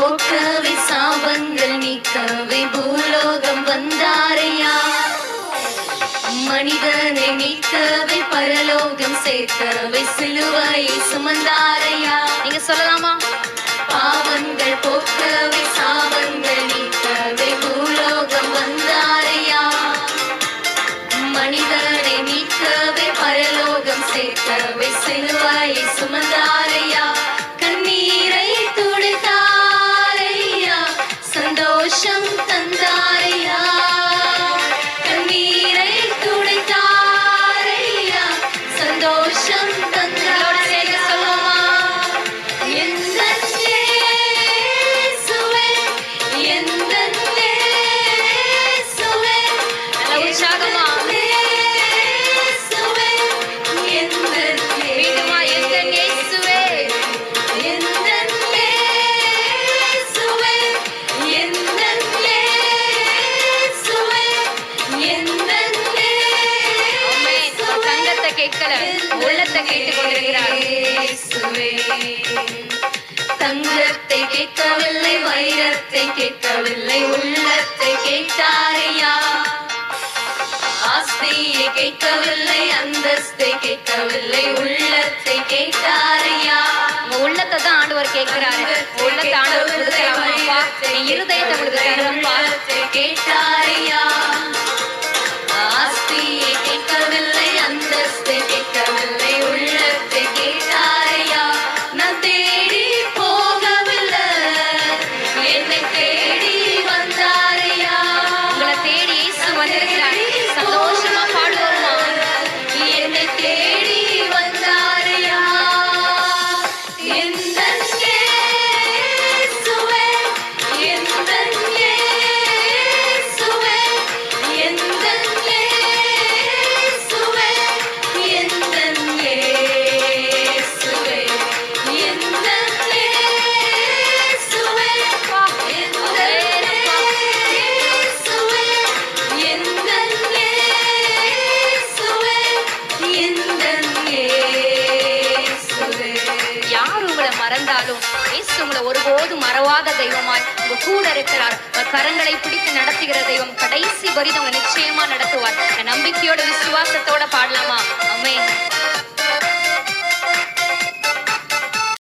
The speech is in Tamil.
போக்கவே சாபங்கள் நீக்கவே பூலோகம் வந்தாரையா. மனிதனை மீட்கவே பரலோகம் சேர்க்கவே சிலுவையை சுமந்தாரையா. நீங்க சொல்லலாமா? பாவங்கள் போக்கவே சாபங்கள் நீக்கவே பூலோகம் வந்தாரையா. மனிதனை மீட்கவே பரலோகம் சேர்க்கவே சிலுவையை சுமந்தாரையா. கண்ணீரை துடைத்தாரையா, சந்தோஷம் தந்தாரையா. கண்ணீரை துடைத்தாரையா, சந்தோஷம் தந்தாரையா. சொல்லுமா? எந்த இயேசுவே, எந்த இயேசுவே, நல்ல உற்சாகமா கேட்கல, உள்ளத்தை கேட்டுக் கொண்டிருக்கிறார். தங்கத்தை கேட்கவில்லை, வைரத்தை கேட்கவில்லை, உள்ளத்தை கேட்டாரையா. ஆஸ்தியை கேட்கவில்லை, அந்தஸ்தை கேட்கவில்லை, உள்ளத்தை கேட்டாரையா. உள்ளத்தை தான் ஆண்டவர் கேட்கிறாரு. உள்ளத்தை ஆண்டவர் கொடுக்கலாமா? இருதயத்தை கொடுக்கலாமா? கேட்டாரையா. ஆஸ்தியை கேட்கவில்லை, அந்தஸ்தை கேட்கவில்லை, உள்ளத்தை கேட்டாரையா. நான் தேடி போகவில்லை, என்னை தேடி வந்தாரையா. உங்களை தேடி இயேசு வந்திருக்கிறார். சந்தோஷமா பாடுவோமா? என்னை தேடி வந்தாரையா. எந்த இயேசுவே, எந்த இயேசுவே, எந்த மறந்தாலும் இயேசு உங்களை ஒருபோதும் மறவாத தெய்வமாய் உங்க கூட இருக்கிறார். கரங்களை பிடித்து நடத்துகிற தெய்வம் கடைசி வரை உங்களை நிச்சயமா நடத்துவார். நம்பிக்கையோட விசுவாசத்தோட பாடலாமா? ஆமென்.